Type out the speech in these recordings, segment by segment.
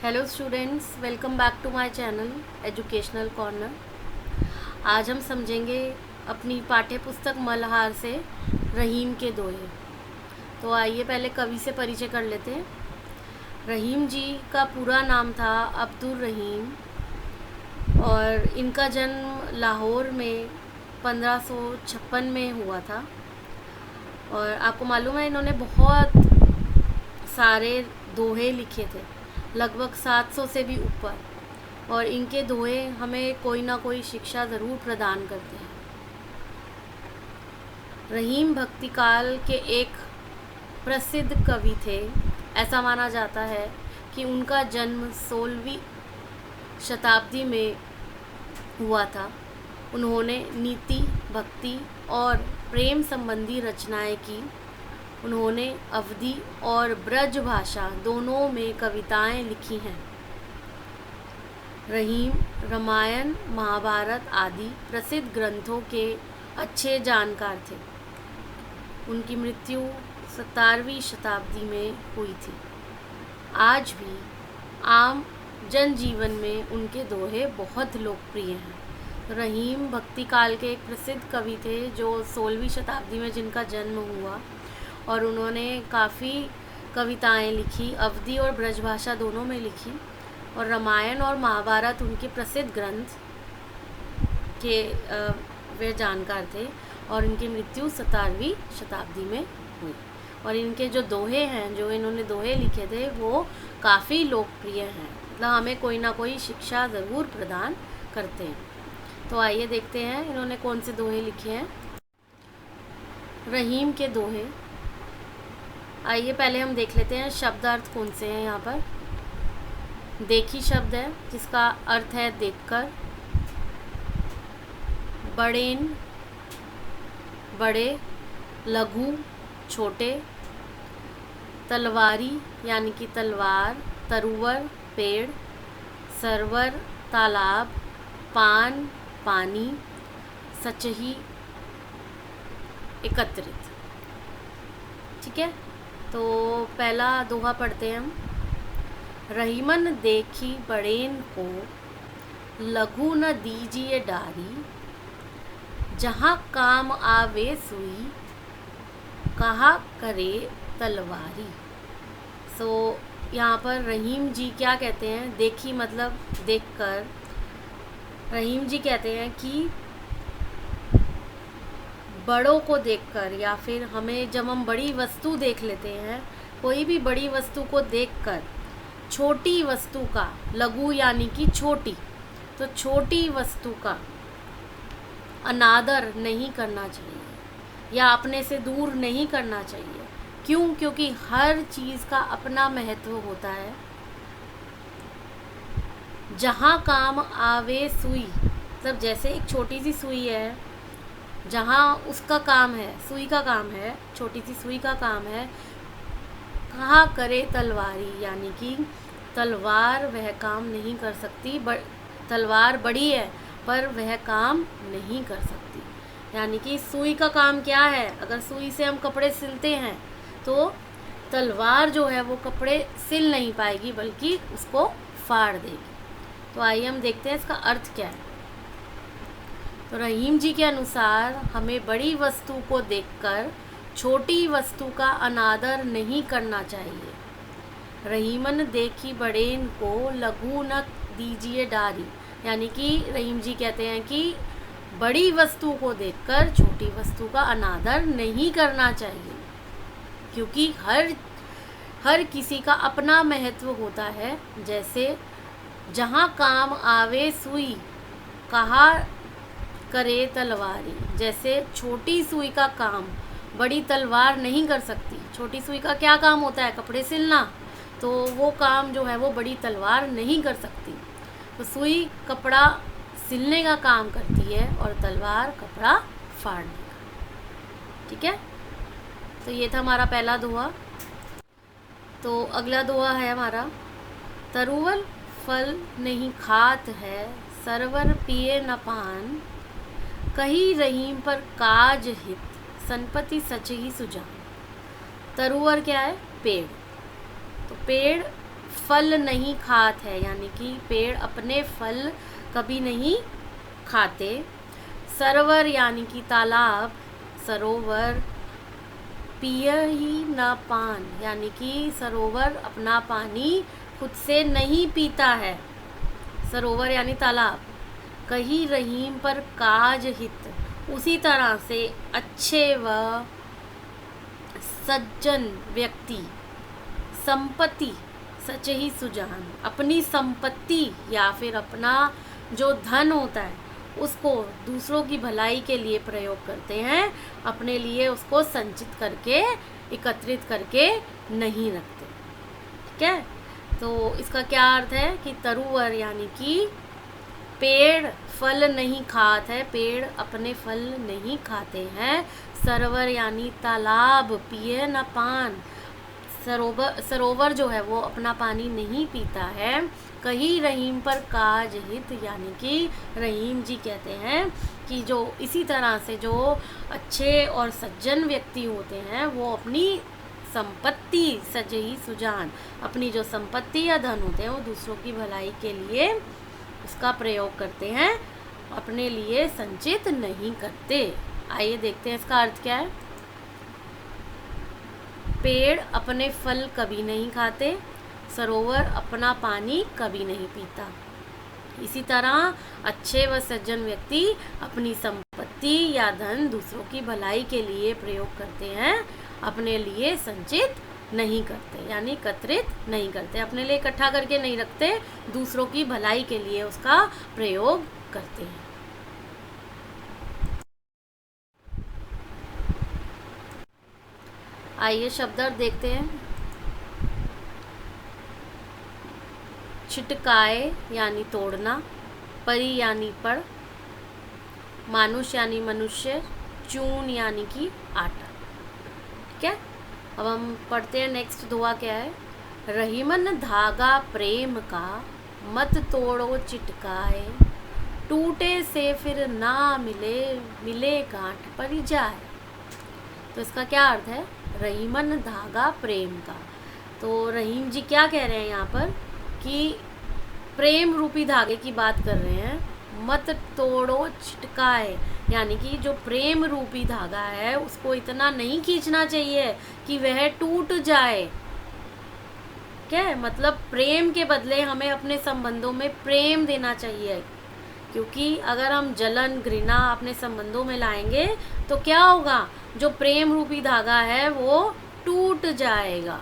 Hello students, welcome back to my channel educational corner. आज हम समझेंगे अपनी पाठ्य पुस्तक मल्हार से रहीम के दोहे। तो आइए पहले कवि से परिचय कर लेते हैं। रहीम जी का पूरा नाम था अब्दुल रहीम और इनका जन्म लाहौर में 1556 में हुआ था। और आपको मालूम है इन्होंने बहुत सारे दोहे लिखे थे, लगभग 700 से भी ऊपर। और इनके दोहे हमें कोई ना कोई शिक्षा ज़रूर प्रदान करते हैं। रहीम भक्ति काल के एक प्रसिद्ध कवि थे। ऐसा माना जाता है कि उनका जन्म 16वीं शताब्दी में हुआ था। उन्होंने नीति, भक्ति और प्रेम संबंधी रचनाएं की। उन्होंने अवधी और ब्रज भाषा दोनों में कविताएं लिखी हैं। रहीम रामायण, महाभारत आदि प्रसिद्ध ग्रंथों के अच्छे जानकार थे। उनकी मृत्यु 17वीं शताब्दी में हुई थी। आज भी आम जनजीवन में उनके दोहे बहुत लोकप्रिय हैं। रहीम भक्ति काल के एक प्रसिद्ध कवि थे जो 16वीं शताब्दी में जिनका जन्म हुआ, और उन्होंने काफ़ी कविताएं लिखी, अवधी और ब्रजभाषा दोनों में लिखी। और रामायण और महाभारत उनके प्रसिद्ध ग्रंथ के वे जानकार थे। और इनकी मृत्यु 17वीं शताब्दी में हुई। और इनके जो दोहे हैं, जो इन्होंने दोहे लिखे थे, वो काफ़ी लोकप्रिय हैं। मतलब हमें कोई ना कोई शिक्षा ज़रूर प्रदान करते हैं। तो आइए देखते हैं इन्होंने कौन से दोहे लिखे हैं। रहीम के दोहे। आइए पहले हम देख लेते हैं शब्दार्थ कौन से हैं यहाँ पर। देखी शब्द है जिसका अर्थ है देखकर। बड़ेन बड़े, लघु छोटे, तलवारी यानी कि तलवार, तरुवर पेड़, सरवर तालाब, पान पानी, सचही एकत्रित। ठीक है, तो पहला दोहा पढ़ते हैं हम। रहीमन देखी बड़ेन को, लघु न दीजिए डारी, जहाँ काम आवे सुई, कहा करे तलवारी। सो यहाँ पर रहीम जी क्या कहते हैं, देखी मतलब देखकर। रहीम जी कहते हैं कि बड़ों को देखकर, या फिर हमें जब हम बड़ी वस्तु देख लेते हैं, कोई भी बड़ी वस्तु को देखकर छोटी वस्तु का, लघु यानी कि छोटी, तो छोटी वस्तु का अनादर नहीं करना चाहिए या अपने से दूर नहीं करना चाहिए। क्यों? क्योंकि हर चीज़ का अपना महत्व होता है। जहाँ काम आवे सुई, मतलब जैसे एक छोटी सी सुई है, जहाँ उसका काम है, सुई का काम है, छोटी सी सुई का काम है, कहा करे तलवारी, यानी कि तलवार वह काम नहीं कर सकती। तलवार बड़ी है पर वह काम नहीं कर सकती। यानी कि सुई का काम क्या है? अगर सुई से हम कपड़े सिलते हैं तो तलवार जो है वो कपड़े सिल नहीं पाएगी, बल्कि उसको फाड़ देगी। तो आइए हम देखते हैं इसका अर्थ क्या है। तो रहीम जी के अनुसार हमें बड़ी वस्तु को देखकर छोटी वस्तु का अनादर नहीं करना चाहिए। रहीमन देखी बड़ेन को, लघु न दीजिए डारी, यानी कि रहीम जी कहते हैं कि बड़ी वस्तु को देखकर छोटी वस्तु का अनादर नहीं करना चाहिए। क्योंकि हर किसी का अपना महत्व होता है। जैसे जहाँ काम आवे सुई, कहा करे तलवारी। जैसे छोटी सुई का काम बड़ी तलवार नहीं कर सकती। छोटी सुई का क्या काम होता है? कपड़े सिलना। तो वो काम जो है वो बड़ी तलवार नहीं कर सकती। तो सुई कपड़ा सिलने का काम करती है और तलवार कपड़ा फाड़ने का। ठीक है, तो ये था हमारा पहला दोहा। तो अगला दोहा है हमारा। तरुवर फल नहीं खात है, सरवर पिए न पान, कही रहीम पर काज हित, संपत्ति सच ही सुजान। तरुवर क्या है? पेड़। तो पेड़ फल नहीं खात है, यानी कि पेड़ अपने फल कभी नहीं खाते। सरोवर यानी कि तालाब, सरोवर पिय ही न पान, यानी कि सरोवर अपना पानी खुद से नहीं पीता है। सरोवर यानी तालाब। कहीं रहीम पर काज हित, उसी तरह से अच्छे व सज्जन व्यक्ति संपत्ति सच ही सुजान, अपनी संपत्ति या फिर अपना जो धन होता है उसको दूसरों की भलाई के लिए प्रयोग करते हैं, अपने लिए उसको संचित करके एकत्रित करके नहीं रखते। ठीक है, तो इसका क्या अर्थ है कि तरुवर यानी कि पेड़ फल नहीं खात है, पेड़ अपने फल नहीं खाते हैं। सरोवर यानी तालाब, पिए न पान, सरोवर जो है वो अपना पानी नहीं पीता है। कहीं रहीम पर काज हित, यानी कि रहीम जी कहते हैं कि जो इसी तरह से जो अच्छे और सज्जन व्यक्ति होते हैं वो अपनी संपत्ति सज ही सुजान, अपनी जो संपत्ति या धन होते हैं वो दूसरों की भलाई के लिए उसका प्रयोग करते हैं, अपने लिए संचित नहीं करते। आइए देखते हैं इसका अर्थ क्या है। पेड़ अपने फल कभी नहीं खाते, सरोवर अपना पानी कभी नहीं पीता। इसी तरह अच्छे व सज्जन व्यक्ति अपनी संपत्ति या धन दूसरों की भलाई के लिए प्रयोग करते हैं, अपने लिए संचित नहीं करते, यानी एकत्रित नहीं करते, अपने लिए इकट्ठा करके नहीं रखते, दूसरों की भलाई के लिए उसका प्रयोग करते हैं। आइए शब्दार्थ देखते हैं। छिटकाए यानी तोड़ना, परी यानी पड़, मानुष यानी मनुष्य, चून यानी कि आटा। ठीक है, अब हम पढ़ते हैं नेक्स्ट दुआ क्या है। रहीमन धागा प्रेम का, मत तोड़ो चिटकाए, टूटे से फिर ना मिले, मिले गांठ पर जाए। तो इसका क्या अर्थ है, रहीमन धागा प्रेम का। तो रहीम जी क्या कह रहे हैं यहाँ पर कि प्रेम रूपी धागे की बात कर रहे हैं, मत तोड़ो छिटकाए, यानी कि जो प्रेम रूपी धागा है उसको इतना नहीं खींचना चाहिए कि वह टूट जाए। क्या है मतलब, प्रेम के बदले हमें अपने संबंधों में प्रेम देना चाहिए, क्योंकि अगर हम जलन घृणा अपने संबंधों में लाएंगे तो क्या होगा, जो प्रेम रूपी धागा है वो टूट जाएगा।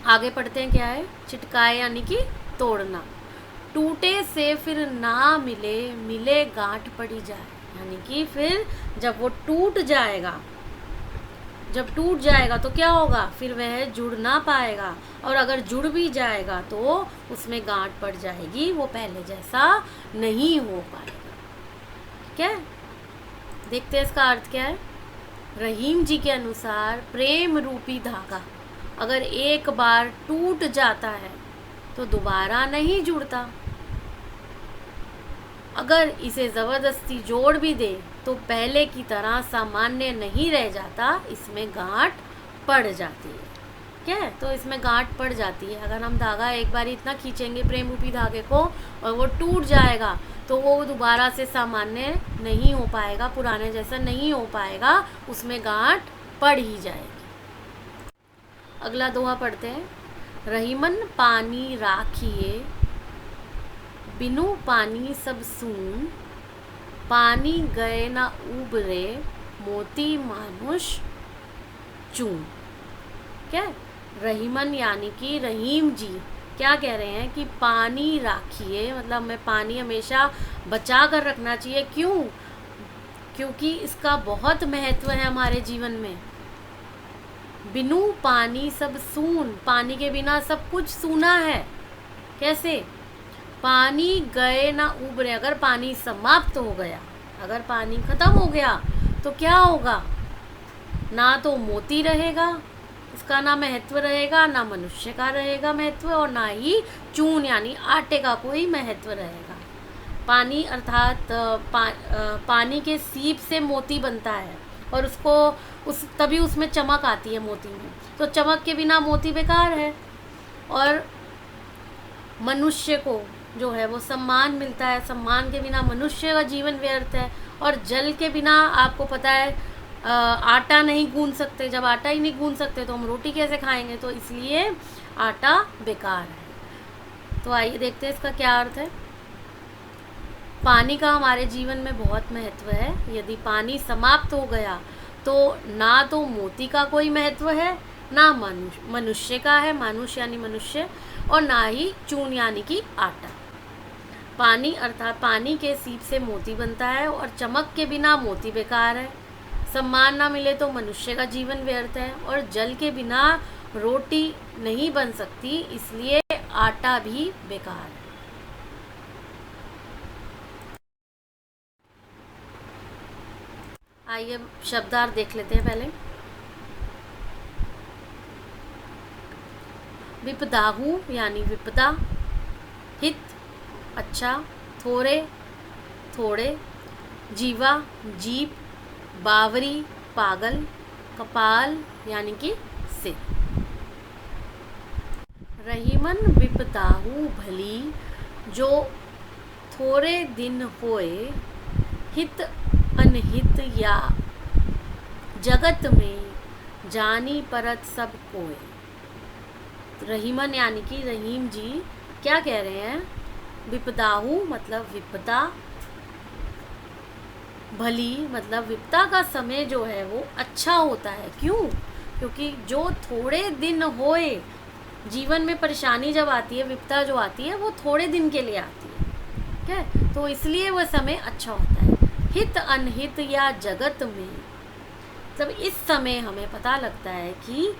आगे पढ़ते हैं क्या है। छिटकाए यानी कि तोड़ना, टूटे से फिर ना मिले, मिले गांठ पड़ी जाए, यानी कि फिर जब वो टूट जाएगा, जब टूट जाएगा तो क्या होगा, फिर वह जुड़ ना पाएगा, और अगर जुड़ भी जाएगा तो उसमें गांठ पड़ जाएगी, वो पहले जैसा नहीं हो पाएगा। ठीक है, देखते हैं इसका अर्थ क्या है। रहीम जी के अनुसार प्रेम रूपी धागा अगर एक बार टूट जाता है तो दोबारा नहीं जुड़ता, अगर इसे ज़बरदस्ती जोड़ भी दे तो पहले की तरह सामान्य नहीं रह जाता, इसमें गांठ पड़ जाती है। क्या है, तो इसमें गांठ पड़ जाती है। अगर हम धागा एक बार इतना खींचेंगे प्रेम रूपी धागे को और वो टूट जाएगा तो वो दोबारा से सामान्य नहीं हो पाएगा, पुराने जैसा नहीं हो पाएगा, उसमें गांठ पड़ ही जाएगी। अगला दोहा पढ़ते हैं। रहीमन पानी राखिए, बिनु पानी सब सून, पानी गए ना उबरे, मोती मानुष चून। क्या, रहीमन यानी कि रहीम जी क्या कह रहे हैं कि पानी राखिए, मतलब हमें पानी हमेशा बचा कर रखना चाहिए। क्यों, क्योंकि इसका बहुत महत्व है हमारे जीवन में। बिनु पानी सब सून, पानी के बिना सब कुछ सूना है। कैसे, पानी गए ना उबरे, अगर पानी समाप्त हो गया, अगर पानी खत्म हो गया तो क्या होगा, ना तो मोती रहेगा, उसका ना महत्व रहेगा, ना मनुष्य का रहेगा महत्व, और ना ही चून यानी आटे का कोई महत्व रहेगा। पानी अर्थात पानी के सीप से मोती बनता है और उसको तभी उसमें चमक आती है मोती में, तो चमक के बिना मोती बेकार है। और मनुष्य को जो है वो सम्मान मिलता है। सम्मान के बिना मनुष्य का जीवन व्यर्थ है। और जल के बिना आपको पता है आटा नहीं गूंथ सकते। जब आटा ही नहीं गूंथ सकते तो हम रोटी कैसे खाएंगे? तो इसलिए आटा बेकार है। तो आइए देखते हैं इसका क्या अर्थ है। पानी का हमारे जीवन में बहुत महत्व है। यदि पानी समाप्त हो गया तो ना तो मोती का कोई महत्व है, ना मनुष्य का है, मानुष यानी मनुष्य, और ना ही चून यानी कि आटा। पानी अर्थात पानी के सीप से मोती बनता है और चमक के बिना मोती बेकार है। सम्मान ना मिले तो मनुष्य का जीवन व्यर्थ है और जल के बिना रोटी नहीं बन सकती, इसलिए आटा भी बेकार है। आइए शब्दार्थ देख लेते हैं पहले। विपदाहु यानी विपदा, हित अच्छा, थोड़े थोड़े, जीवा जीव, बावरी पागल, कपाल यानी कि सिर। रहीमन विपदाहु भली, जो थोड़े दिन होए, हित अनहित या जगत में जानी परत सब कोय। रहीमन यानी कि रहीम जी क्या कह रहे हैं? विपदाहु मतलब विपदा, भली मतलब विपदा का समय जो है वो अच्छा होता है। क्यों? क्योंकि जो थोड़े दिन होए, जीवन में परेशानी जब आती है, विपदा जो आती है वो थोड़े दिन के लिए आती है, ठीक है? तो इसलिए वह समय अच्छा होता है। हित अनहित या जगत में, मतलब इस समय हमें पता लगता है कि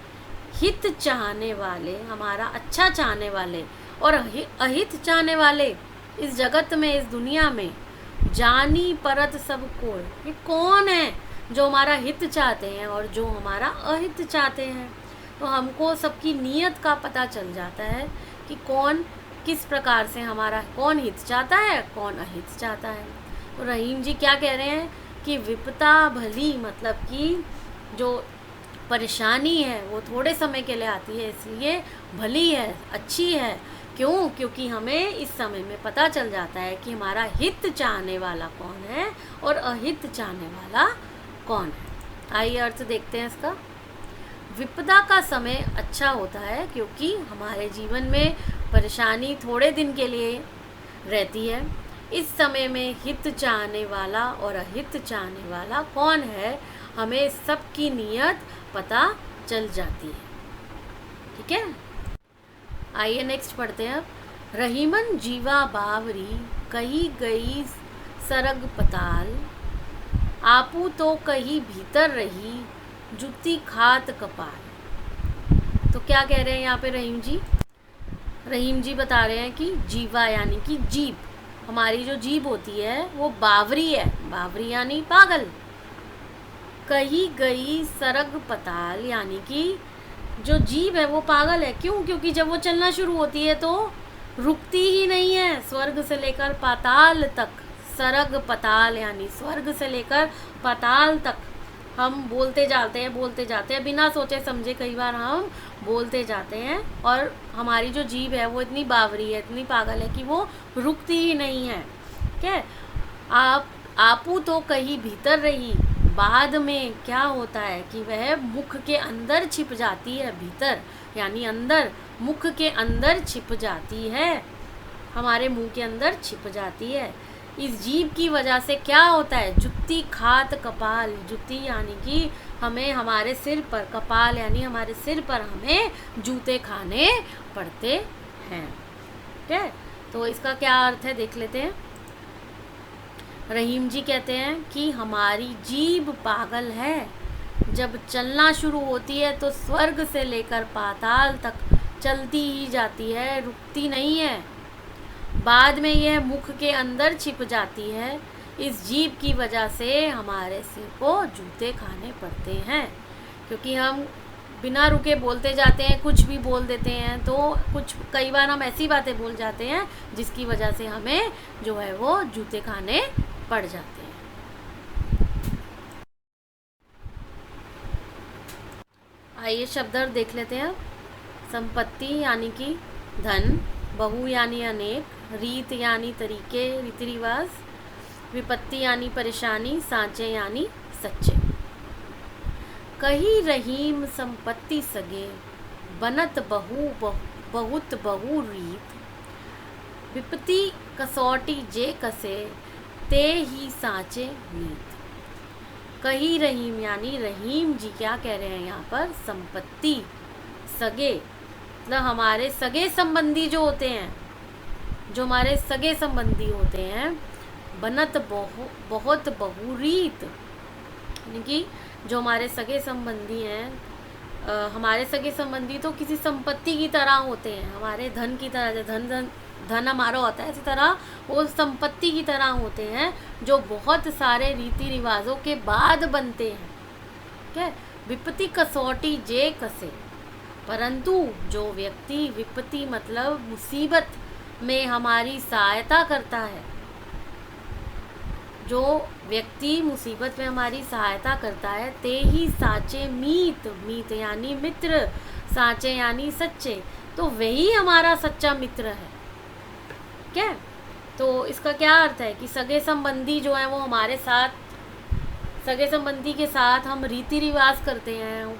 हित चाहने वाले, हमारा अच्छा चाहने वाले और अहित चाहने वाले इस जगत में, इस दुनिया में जानी परत सब कोय। ये कौन है जो हमारा हित चाहते हैं और जो हमारा अहित चाहते हैं? तो हमको सबकी नीयत का पता चल जाता है कि कौन किस प्रकार से हमारा, कौन हित चाहता है, कौन अहित चाहता है। तो रहीम जी क्या कह रहे हैं कि विपदा भली मतलब कि जो परेशानी है वो थोड़े समय के लिए आती है, इसलिए भली है, अच्छी है। क्यों? क्योंकि हमें इस समय में पता चल जाता है कि हमारा हित चाहने वाला कौन है और अहित चाहने वाला कौन है। आइए अर्थ देखते हैं इसका। विपदा का समय अच्छा होता है क्योंकि हमारे जीवन में परेशानी थोड़े दिन के लिए रहती है। इस समय में हित चाहने वाला और अहित चाहने वाला कौन है, हमें सबकी नीयत पता चल जाती है, ठीक है? आइए नेक्स्ट पढ़ते हैं अब। रहीमन जीवा बावरी, कही गई सरग पताल, आपू तो कहीं भीतर रही, जुती खात कपाल। तो क्या कह रहे हैं यहाँ पे रहीम जी? रहीम जी बता रहे हैं कि जीवा यानी कि जीभ, हमारी जो जीभ होती है वो बावरी है। बावरी यानी पागल। कही गई सरग पताल यानी कि जो जीभ है वो पागल है। क्यों? क्योंकि जब वो चलना शुरू होती है तो रुकती ही नहीं है। स्वर्ग से लेकर पाताल तक, सरग पताल यानी स्वर्ग से लेकर पाताल तक हम बोलते जाते हैं बिना सोचे समझे। कई बार हम बोलते जाते हैं और हमारी जो जीभ है वो इतनी बावरी है, इतनी पागल है कि वो रुकती ही नहीं है, ठीक है? आपू तो कहीं भीतर रही, बाद में क्या होता है कि वह मुख के अंदर छिप जाती है। भीतर यानी अंदर, मुख के अंदर छिप जाती है, हमारे मुंह के अंदर छिप जाती है। इस जीभ की वजह से क्या होता है? जुत्ती खात कपाल, जुत्ती यानी कि हमें हमारे सिर पर, कपाल यानी हमारे सिर पर हमें जूते खाने पड़ते हैं, ठीक है? तो इसका क्या अर्थ है देख लेते हैं। रहीम जी कहते हैं कि हमारी जीभ पागल है। जब चलना शुरू होती है तो स्वर्ग से लेकर पाताल तक चलती ही जाती है, रुकती नहीं है। बाद में यह मुख के अंदर छिप जाती है। इस जीभ की वजह से हमारे सिर को जूते खाने पड़ते हैं, क्योंकि हम बिना रुके बोलते जाते हैं, कुछ भी बोल देते हैं। तो कुछ कई बार हम ऐसी बातें बोल जाते हैं जिसकी वजह से हमें जो है वो जूते खाने पड़ जाते हैं। आइए शब्दार्थ देख लेते हैं। संपत्ति यानी कि धन, बहु यानी अनेक, रीत यानी तरीके, रीति रिवाज, विपत्ति यानी परेशानी, सांचे यानी सच्चे। कही रहीम संपत्ति सगे, बनत बहुत बहु रीत, विपत्ति कसौटी जे कसे, ते ही सांचे नीत। कही रहीम यानी रहीम जी क्या कह रहे हैं यहाँ पर, संपत्ति सगे मतलब हमारे सगे संबंधी जो होते हैं, जो हमारे सगे संबंधी होते हैं, बनत बहुत बहुरीत यानी कि जो हमारे सगे संबंधी हैं, हमारे सगे संबंधी तो किसी संपत्ति की तरह होते हैं, हमारे धन की तरह, धन हमारा होता है, इसी तरह वो संपत्ति की तरह होते हैं जो बहुत सारे रीति रिवाजों के बाद बनते हैं। ठीक है, विपत्ति कसौटी जे कसे, परंतु जो व्यक्ति विपत्ति मतलब मुसीबत में हमारी सहायता करता है, जो व्यक्ति मुसीबत में हमारी सहायता करता है, ते ही साचे मीत, मीत यानी मित्र, साचे यानी सच्चे, तो वही हमारा सच्चा मित्र है। क्या, तो इसका क्या अर्थ है कि सगे संबंधी जो है वो हमारे साथ, सगे संबंधी के साथ हम रीति रिवाज करते हैं।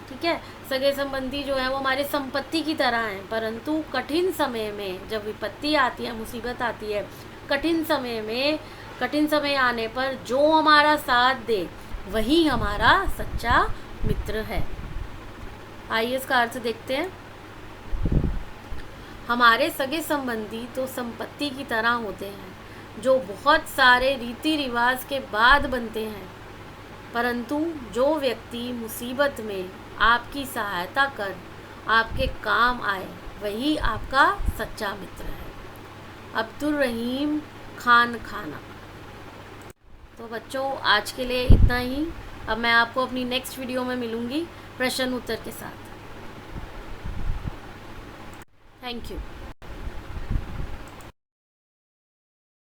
ठीक है, सगे संबंधी जो है वो हमारे संपत्ति की तरह हैं, परंतु कठिन समय में जब विपत्ति आती है, मुसीबत आती है, कठिन समय आने पर जो हमारा साथ दे वही हमारा सच्चा मित्र है। आइए इसका अर्थ देखते हैं। हमारे सगे संबंधी तो संपत्ति की तरह होते हैं जो बहुत सारे रीति रिवाज के बाद बनते हैं, परंतु जो व्यक्ति मुसीबत में आपकी सहायता कर आपके काम आए वही आपका सच्चा मित्र है। अब्दुल रहीम खान खाना। तो बच्चों आज के लिए इतना ही। अब मैं आपको अपनी नेक्स्ट वीडियो में मिलूँगी प्रश्न उत्तर के साथ। Thank you.